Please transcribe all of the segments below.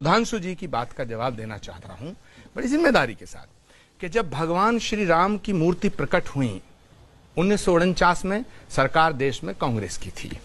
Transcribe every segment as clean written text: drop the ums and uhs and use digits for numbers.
सुधांशु जी की बात का जवाब देना चाहता हूं बड़ी जिम्मेदारी के साथ कि जब भगवान श्री राम की मूर्ति प्रकट हुई 1949 में, सरकार देश में कांग्रेस की थी।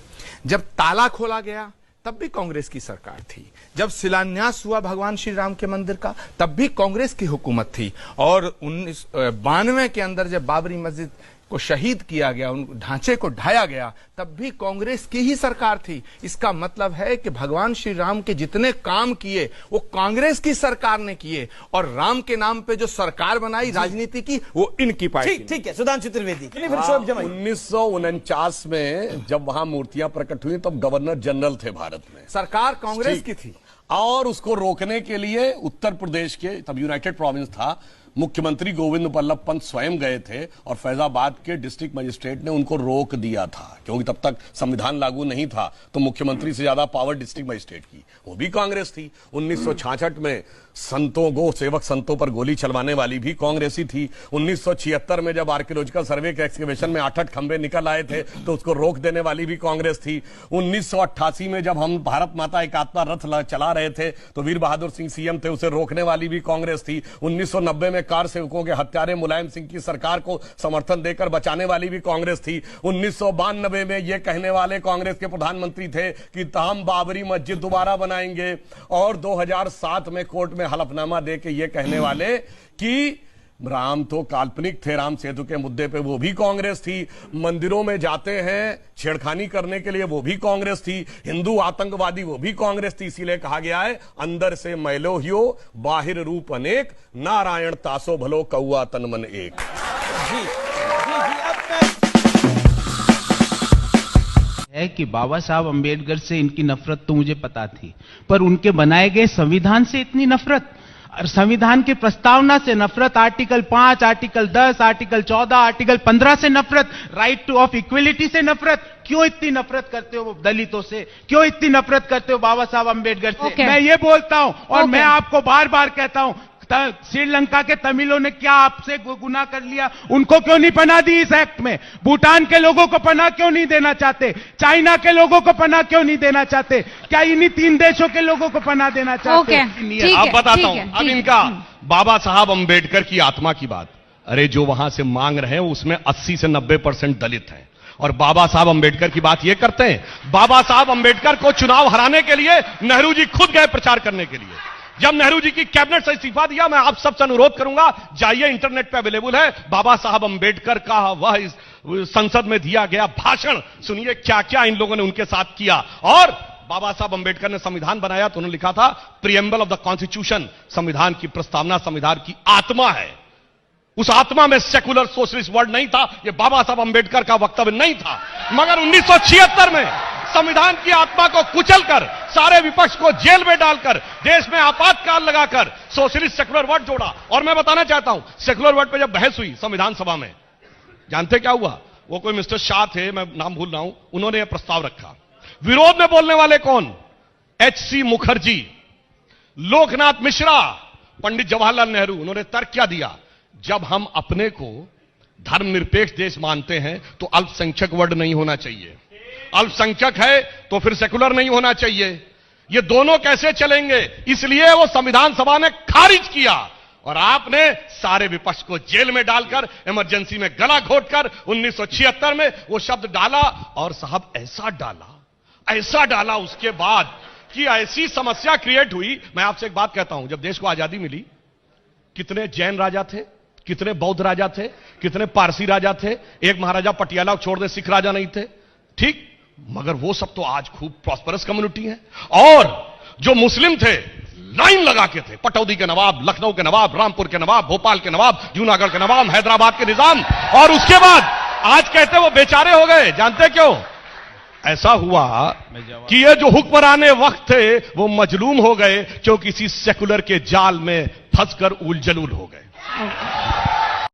जब ताला खोला गया तब भी कांग्रेस की सरकार थी। जब शिलान्यास हुआ भगवान श्री राम के मंदिर का तब भी कांग्रेस की हुकूमत थी। और 1992 के अंदर जब बाबरी मस्जिद को शहीद किया गया, उन ढांचे को ढाया गया, तब भी कांग्रेस की ही सरकार थी। इसका मतलब है कि भगवान श्री राम के जितने काम किए वो कांग्रेस की सरकार ने किए, और राम के नाम पे जो सरकार बनाई राजनीति की वो इनकी पार्टी। ठीक है, सुधांशु त्रिवेदी। 1949 में जब वहां मूर्तियां प्रकट हुई तब गवर्नर जनरल थे भारत में, सरकार कांग्रेस की थी। और उसको रोकने के लिए उत्तर प्रदेश के, तब यूनाइटेड प्रोविंस था, मुख्यमंत्री गोविंद बल्लभ पंत स्वयं गए थे और फैजाबाद के डिस्ट्रिक्ट मजिस्ट्रेट ने उनको रोक दिया था, क्योंकि तब तक संविधान लागू नहीं था। तो मुख्यमंत्री से ज्यादा पावर डिस्ट्रिक्ट मजिस्ट्रेट की, वो भी कांग्रेस थी। 1966 में संतों गो सेवक संतों पर गोली चलवाने वाली भी कांग्रेसी थी। 1976 में जब आर्कियोलॉजिकल सर्वे के एक्सकवेशन में 8 खंबे निकल आए थे तो उसको रोक देने वाली भी कांग्रेस थी। 1988 में जब हम भारत माता एकात्मता रथ चला रहे थे तो वीर बहादुर सिंह सीएम थे, उसे रोकने वाली भी कांग्रेस थी। 1990 में कार सेवकों के हत्यारे मुलायम सिंह की सरकार को समर्थन देकर बचाने वाली भी कांग्रेस थी। 1992 में यह कहने वाले कांग्रेस के प्रधानमंत्री थे कि हम बाबरी मस्जिद दोबारा बनाएंगे, और 2007 में कोर्ट में हलफनामा दे के ये कहने वाले कि राम तो काल्पनिक थे, राम सेतु के मुद्दे पे वो भी कांग्रेस थी। मंदिरों में जाते हैं छेड़खानी करने के लिए, वो भी कांग्रेस थी। हिंदू आतंकवादी, वो भी कांग्रेस थी। इसीलिए कहा गया है अंदर से मैलो हियो बाहिर रूप अनेक, नारायण तासो भलो कौआ तन मन एक। है कि बाबा साहब अंबेडकर से इनकी नफरत तो मुझे पता थी, पर उनके बनाए गए संविधान से इतनी नफरत, और संविधान की प्रस्तावना से नफरत, आर्टिकल 5, आर्टिकल 10, आर्टिकल 14, आर्टिकल 15 से नफरत, राइट टू ऑफ इक्वलिटी से नफरत। क्यों इतनी नफरत करते हो दलितों से? क्यों इतनी नफरत करते हो बाबा साहब अंबेडकर से? मैं ये बोलता हूं, और मैं आपको बार बार कहता हूं, श्रीलंका के तमिलों ने क्या आपसे गुनाह कर लिया? उनको क्यों नहीं पनाह दी इस एक्ट में? भूटान के लोगों को पनाह क्यों नहीं देना चाहते? चाइना के लोगों को पनाह क्यों नहीं देना चाहते? क्या इन्हीं 3 देशों के लोगों को पनाह देना चाहते? आप बताता हूं अब इनका बाबा साहब अंबेडकर की आत्मा की बात। अरे जो वहां से मांग रहे हैं उसमें 80 से 90% दलित हैं, और बाबा साहब अंबेडकर की बात ये करते हैं। बाबा साहब अंबेडकर को चुनाव हराने के लिए नेहरू जी खुद गए प्रचार करने के लिए। जब नेहरू जी की कैबिनेट से इस्तीफा दिया, मैं आप सबसे अनुरोध करूंगा, जाइए इंटरनेट पे अवेलेबल है बाबा साहब अंबेडकर का वह इस संसद में दिया गया भाषण, सुनिए क्या क्या इन लोगों ने उनके साथ किया। और बाबा साहब अंबेडकर ने संविधान बनाया तो उन्होंने लिखा था प्रीएम्बल ऑफ द कॉन्स्टिट्यूशन, संविधान की प्रस्तावना संविधान की आत्मा है। उस आत्मा में सेकुलर सोशलिस्ट वर्ड नहीं था, यह बाबा साहब अंबेडकर का वक्तव्य नहीं था। मगर 1976 में संविधान की आत्मा को कुचलकर, सारे विपक्ष को जेल में डालकर, देश में आपातकाल लगाकर सोशलिस्ट सेकुलर वर्ड जोड़ा। और मैं बताना चाहता हूं, सेकुलर वर्ड पे जब बहस हुई संविधान सभा में, जानते क्या हुआ? वो कोई मिस्टर शाह थे, मैं नाम भूल रहा हूं, उन्होंने यह प्रस्ताव रखा। विरोध में बोलने वाले कौन? एचसी मुखर्जी, लोकनाथ मिश्रा, पंडित जवाहरलाल नेहरू। उन्होंने तर्क क्या दिया? जब हम अपने को धर्मनिरपेक्ष देश मानते हैं तो अल्पसंख्यक वर्ड नहीं होना चाहिए, अल्पसंख्यक है तो फिर सेकुलर नहीं होना चाहिए। ये दोनों कैसे चलेंगे? इसलिए वो संविधान सभा ने खारिज किया, और आपने सारे विपक्ष को जेल में डालकर, इमरजेंसी में गला घोटकर 1976 में वो शब्द डाला। और साहब ऐसा डाला उसके बाद कि ऐसी समस्या क्रिएट हुई। मैं आपसे एक बात कहता हूं, जब देश को आजादी मिली, कितने जैन राजा थे, कितने बौद्ध राजा थे, कितने पारसी राजा थे, एक महाराजा पटियाला छोड़ दे सिख राजा नहीं थे, ठीक? मगर वो सब तो आज खूब प्रॉस्परस कम्युनिटी है। और जो मुस्लिम थे लाइन लगा के थे, पटौदी के नवाब, लखनऊ के नवाब, रामपुर के नवाब, भोपाल के नवाब, जूनागढ़ के नवाब, हैदराबाद के निजाम। और उसके बाद आज कहते वो बेचारे हो गए। जानते क्यों ऐसा हुआ? कि ये जो हुक्मराने वक्त थे वो मजलूम हो गए, क्योंकि किसी सेकुलर के जाल में फंसकर उलझलूल हो गए।